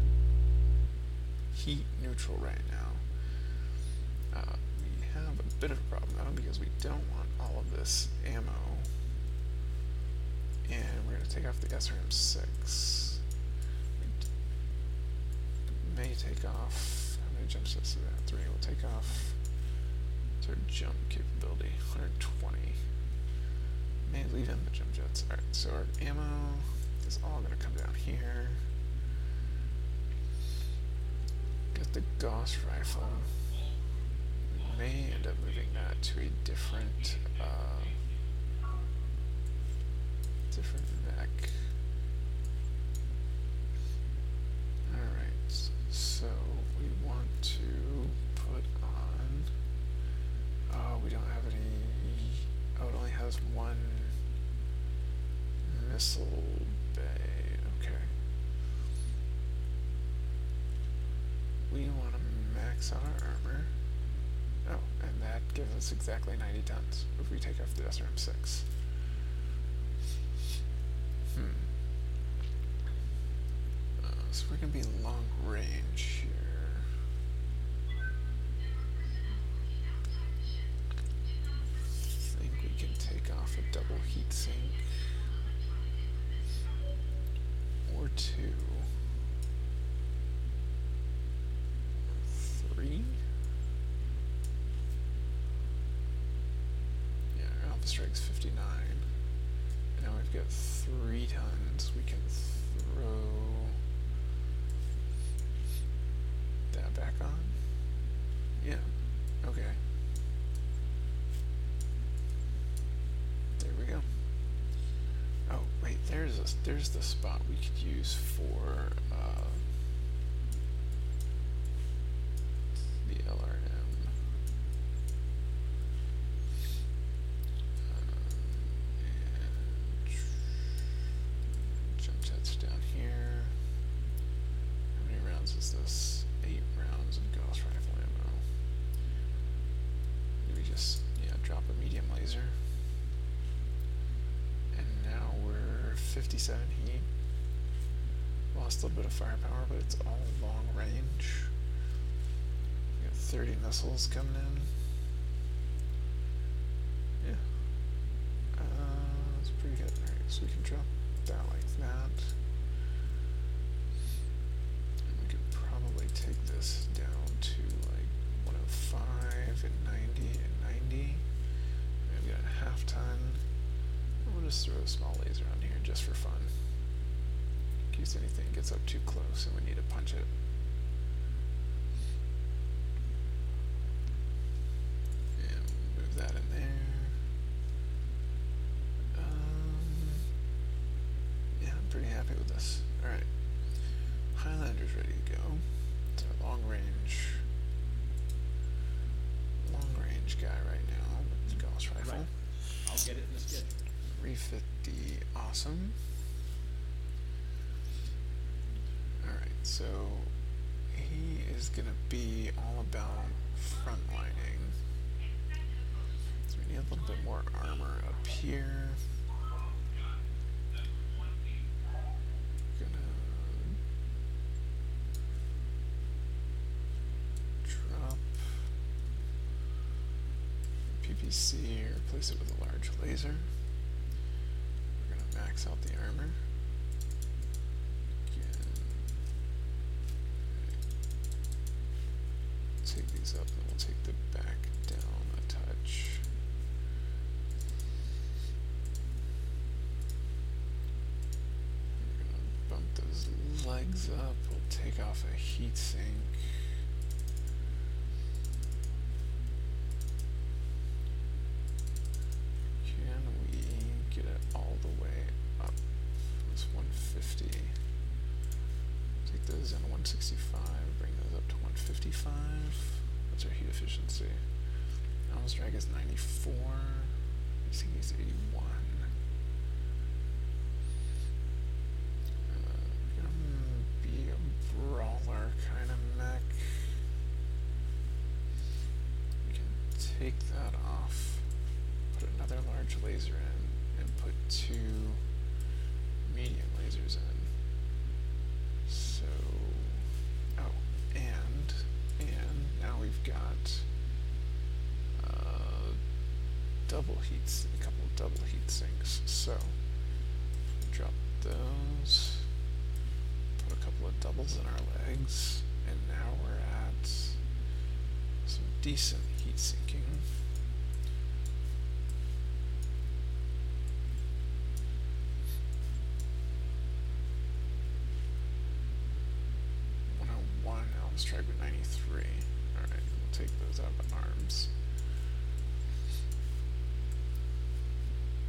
[SPEAKER 1] heat neutral right now. We have a bit of a problem though because we don't want all of this ammo. And we're going to take off the SRM-6. We may take off, how many jump sets do we have? 3. We'll take off, what's our jump capability? 120. May leave in the jump jets. Alright, so our ammo is all going to come down here. Get the Gauss rifle. We may end up moving that to a different mech. Alright, so we want to put on... Oh, we don't have any... Oh, it only has one missile bay. Okay. We want to max out our armor. Oh, and that gives us exactly 90 tons if we take off the SRM-6. So we're going to be long range here. I think we can take off a double heat sink. Or 2. 3? Yeah, our Alpha Strike's 59. Now we've got 3 tons. We can throw that back on. Yeah. Okay. There we go. Oh wait, there's the spot we could use for the LRM. And jump jets down here. How many rounds is this? 8 rounds of Gauss rifle ammo. Do we just, drop a medium laser? And now we're 57 heat. Lost a little bit of firepower, but it's all long range. We got 30 missiles coming in. Yeah. That's pretty good. Alright, so we can drop that like that. And we could probably take this down to like 105 and 90 and 90. We've got a half ton. We'll just throw a small laser on here just for fun. In case anything gets up too close and we need to punch it. And move that in there. Yeah, I'm pretty happy with this. Alright. Highlander's ready to go. It's our long range guy right now with the Gauss rifle.
[SPEAKER 8] Right. I'll get it in the schedule.
[SPEAKER 1] Refit the Awesome. Alright, so he is gonna be all about frontlining. So we need a little bit more armor up here. Gonna drop PPC, replace it with a large laser. We're gonna max out the armor. Again. Take these up, and then we'll take the back down a touch. We're gonna bump those legs up. We'll take off a heat sink. Can we get it all the way up? It's 150. Take take those down to 165, bring those up to 155. What's our heat efficiency? Almost drag is 94. AC is 81. Gonna be a brawler kind of mech. We can take that off, put another large laser in, and put 2 medium lasers in. So, oh, and now we've got a couple of double heat sinks. So, drop those, put a couple of doubles in our legs, and now we're at some decent heat sinking. Let's try with 93. Alright, we'll take those out of arms.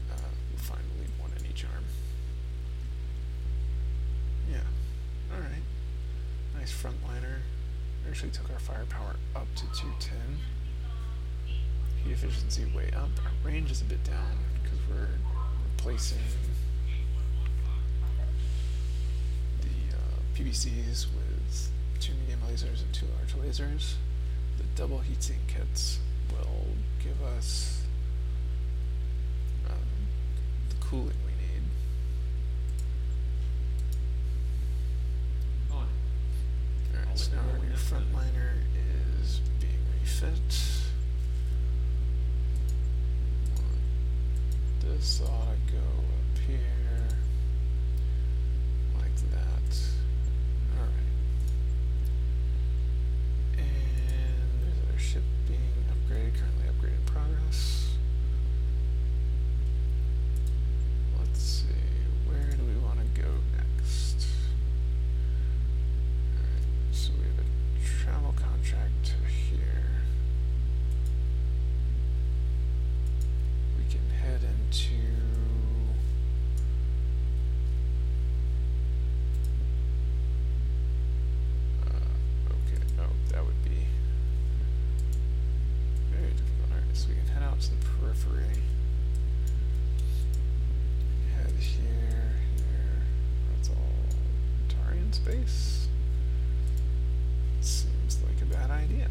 [SPEAKER 1] We'll find we'll leave 1 in each arm. Yeah. Alright. Nice frontliner. Actually took our firepower up to 210. Heat efficiency way up. Our range is a bit down because we're replacing the PVCs with 2 medium lasers and 2 large lasers. The double heatsink kits will give us the cooling we need. Alright, so now our new frontliner is being refit. This ought to go up here like that. Alright. Ship being upgraded, currently upgraded in progress. Let's see, where do we want to go next? Alright, so we have a travel contract to here. We can head into okay, oh, that would be very difficult. Alright, so we can head out to the periphery. Head here. That's all Taurian space. Seems like a bad idea.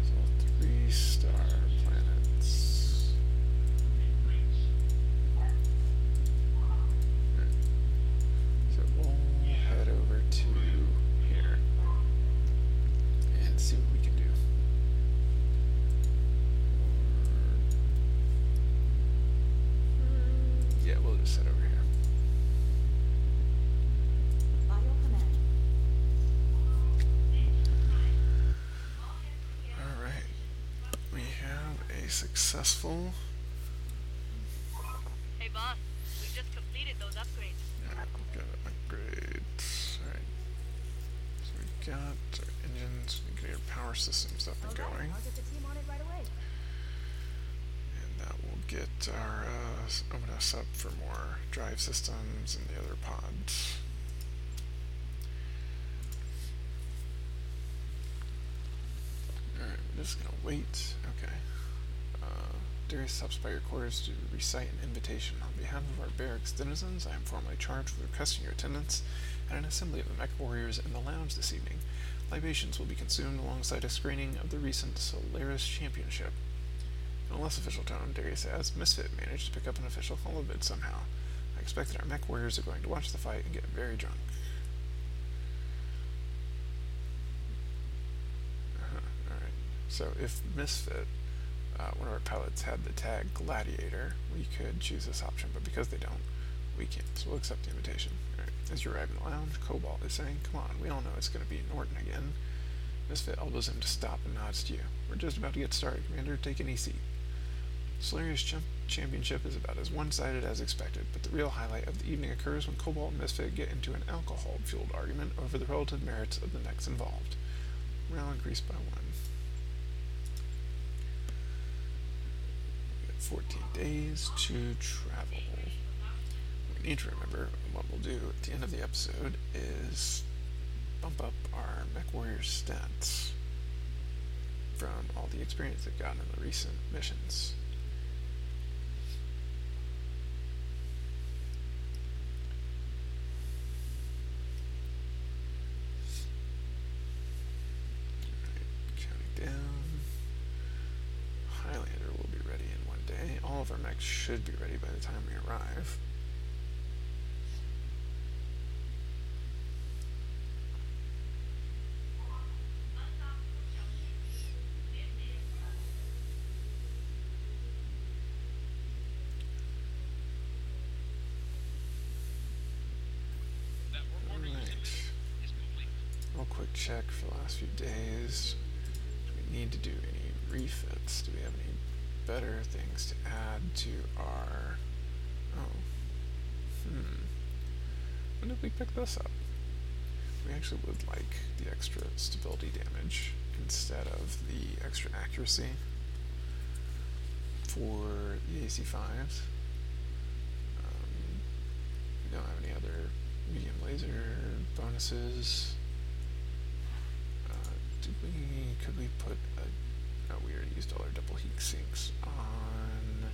[SPEAKER 1] So 3-star planets. So we'll head over to here and see what we can do. Yeah, we'll just head over here. Alright. We have a successful
[SPEAKER 5] Hey boss, we just completed those upgrades.
[SPEAKER 1] gotta upgrade. Alright. So we got our engines, we can get our power systems up and going.
[SPEAKER 4] I'll get the team on it right away.
[SPEAKER 1] And that will get our open us up for more drive systems and the other pods. Alright, we're just gonna wait. Okay. Darius stops by your quarters to recite an invitation. On behalf of our barracks denizens, I am formally charged with requesting your attendance at an assembly of the mech warriors in the lounge this evening. Libations will be consumed alongside a screening of the recent Solaris Championship. In a less official tone, Darius adds, Misfit managed to pick up an official follow bid somehow. I expect that our mech warriors are going to watch the fight and get very drunk. Alright. So if Misfit, one of our pilots, had the tag Gladiator, we could choose this option, but because they don't, we can't. So we'll accept the invitation. Alright. As you arrive in the lounge, Cobalt is saying, come on, we all know it's going to be Norton again. Misfit elbows him to stop and nods to you. We're just about to get started, Commander. Take an easy seat. Solaris Championship is about as one-sided as expected, but the real highlight of the evening occurs when Cobalt and Misfit get into an alcohol-fueled argument over the relative merits of the mechs involved. Morale increased by 1. We have 14 days to travel. We need to remember what we'll do at the end of the episode is bump up our mech warrior stats from all the experience they've gotten in the recent missions. Counting down. Highlander will be ready in one day. All of our mechs should be ready by the time we arrive. Quick check for the last few days. Do we need to do any refits? Do we have any better things to add to our... When did we pick this up? We actually would like the extra stability damage instead of the extra accuracy for the AC5s. We don't have any other medium laser bonuses. Could we put a... No, we already used all our double heat sinks on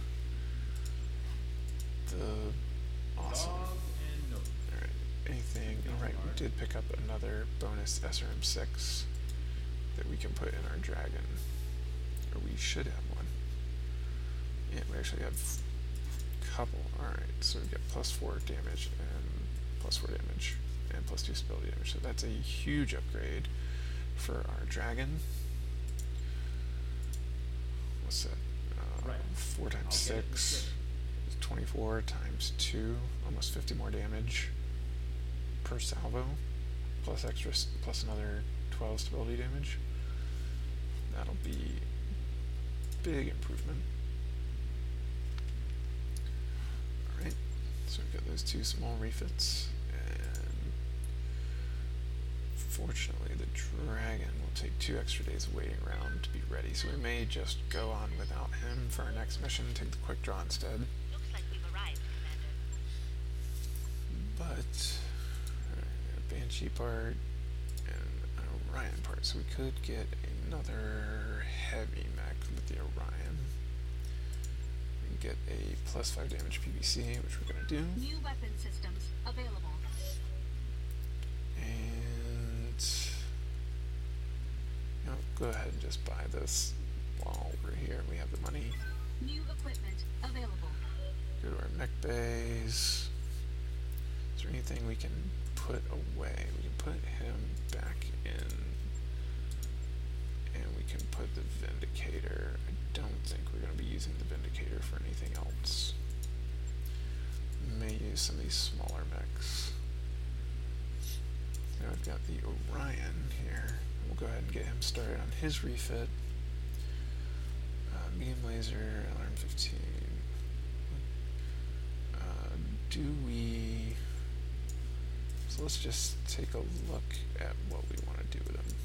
[SPEAKER 1] the... Awesome. Alright, anything... Alright, we did pick up another bonus SRM6 that we can put in our dragon. Or we should have one. Yeah, we actually have a couple. Alright, so we get +4 damage and +4 damage and +2 stability damage. So that's a huge upgrade for our dragon. What's that? 4 times 6 is 24 times 2, almost 50 more damage per salvo, plus another 12 stability damage. That'll be big improvement. Alright, so we've got those 2 small refits. Fortunately, the dragon will take 2 extra days of waiting around to be ready, so we may just go on without him for our next mission, take the quick draw instead.
[SPEAKER 5] Looks like we've arrived, Commander.
[SPEAKER 1] But, a Banshee part and an Orion part, so we could get another heavy mech with the Orion. We can get a +5 damage PVC, which we're going to do.
[SPEAKER 2] New weapon systems available.
[SPEAKER 1] Go ahead and just buy this while we're here. We have the money.
[SPEAKER 2] New equipment available.
[SPEAKER 1] Go to our mech bays. Is there anything we can put away? We can put him back in, and we can put the Vindicator. I don't think we're going to be using the Vindicator for anything else. We may use some of these smaller mechs. Now I've got the Orion here. We'll go ahead and get him started on his refit. Medium laser, alarm 15. So let's just take a look at what we want to do with him.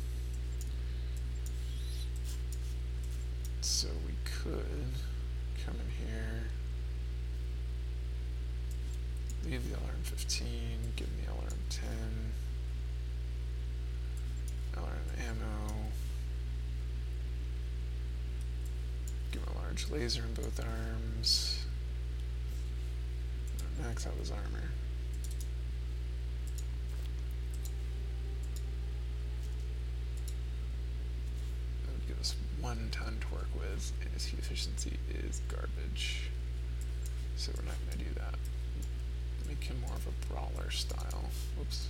[SPEAKER 1] So we could come in here, leave the alarm 15, give him the alarm 10. Ammo. Give him a large laser in both arms. Max out his armor. That would give us 1 ton to work with, and his heat efficiency is garbage. So we're not going to do that. Make him more of a brawler style. Whoops.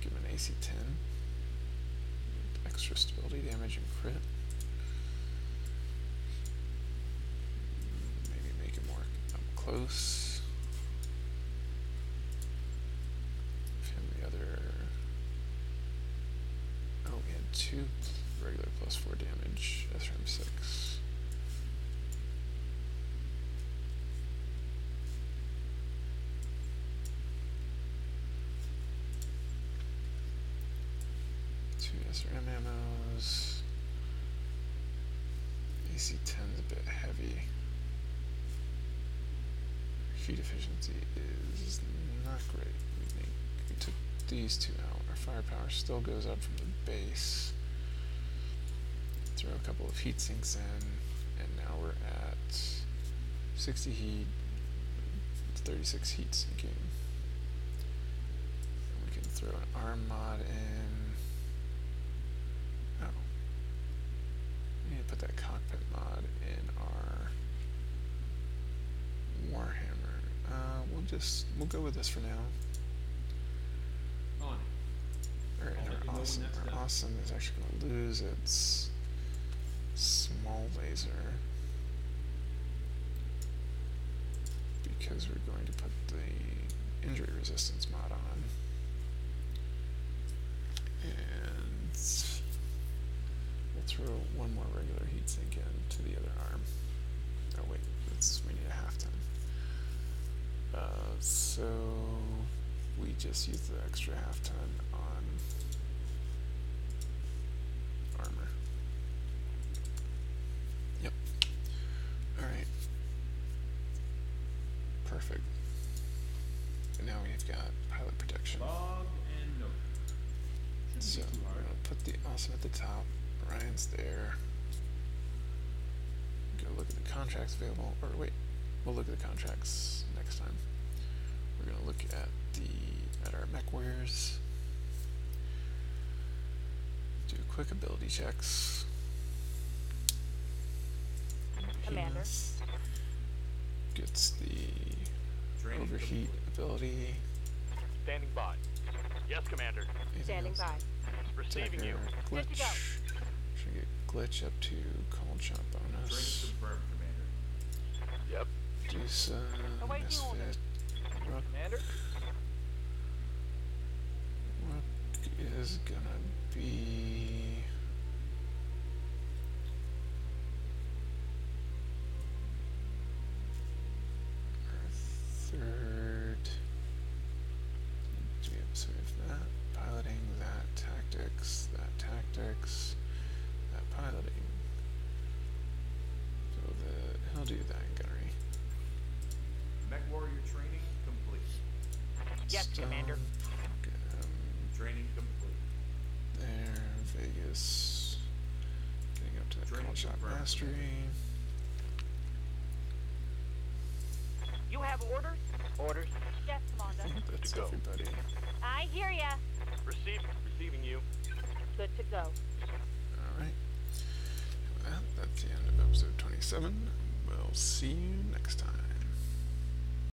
[SPEAKER 1] Give him an AC 10. Extra stability damage and crit. Maybe make it more up close. Give him the other. Oh, we had 2 regular +4 damage. SRM 6. 2 SRM ammos. AC-10's a bit heavy. Heat efficiency is not great. We took these two out. Our firepower still goes up from the base. Throw a couple of heat sinks in, and now we're at 60 heat, 36 heat sinking. And we can throw an arm mod in. Oh. We need to put that cockpit mod in our Warhammer. We'll go with this for now.
[SPEAKER 8] On it.
[SPEAKER 1] Alright,
[SPEAKER 8] I'll let you know when that's done.
[SPEAKER 1] our awesome is actually going to lose its small laser because we're going to put the injury resistance mod on. And we'll throw one more regular heatsink in to the other arm. Oh wait, we need a half ton. So we just use the extra half ton on armor. Yep. Alright. Perfect. And now we've got pilot protection.
[SPEAKER 8] Log and note.
[SPEAKER 1] So
[SPEAKER 8] Shouldn't be too
[SPEAKER 1] we're
[SPEAKER 8] hard.
[SPEAKER 1] going to put the awesome at the top. Ryan's there. Go look at the contracts available. Or wait, we'll look at the contracts next time. We're going to look at our mech warriors. Do quick ability checks.
[SPEAKER 4] Commander.
[SPEAKER 1] He's- Gets the
[SPEAKER 8] Training
[SPEAKER 1] overheat
[SPEAKER 8] complete.
[SPEAKER 1] ability.
[SPEAKER 7] Standing by. Yes, Commander.
[SPEAKER 1] Anything
[SPEAKER 4] Standing
[SPEAKER 1] else?
[SPEAKER 4] by.
[SPEAKER 7] Receiving you.
[SPEAKER 1] Glitch.
[SPEAKER 4] Good to go.
[SPEAKER 1] Should get glitch up to cold shot
[SPEAKER 8] Training
[SPEAKER 1] bonus.
[SPEAKER 8] confirmed, Commander.
[SPEAKER 7] Yep.
[SPEAKER 1] Do some
[SPEAKER 4] Await the
[SPEAKER 1] misfit.
[SPEAKER 4] orders.
[SPEAKER 1] Rook
[SPEAKER 4] Commander?
[SPEAKER 1] is gonna be our third. So we have that piloting, that tactics, that piloting. So he'll do that in gunnery.
[SPEAKER 8] Mech warrior training complete.
[SPEAKER 4] Yes, Commander.
[SPEAKER 8] Training complete.
[SPEAKER 1] There, Vegas. Getting up to the
[SPEAKER 8] Training
[SPEAKER 1] cold shot
[SPEAKER 8] confirmed.
[SPEAKER 1] mastery.
[SPEAKER 4] You have orders? Orders. Yes,
[SPEAKER 1] I
[SPEAKER 4] Commander.
[SPEAKER 1] think that's
[SPEAKER 7] go.
[SPEAKER 1] everybody.
[SPEAKER 4] I hear ya.
[SPEAKER 7] Receiving you.
[SPEAKER 4] Good to go.
[SPEAKER 1] Alright. With that, that's the end of episode 27. We'll see you next time.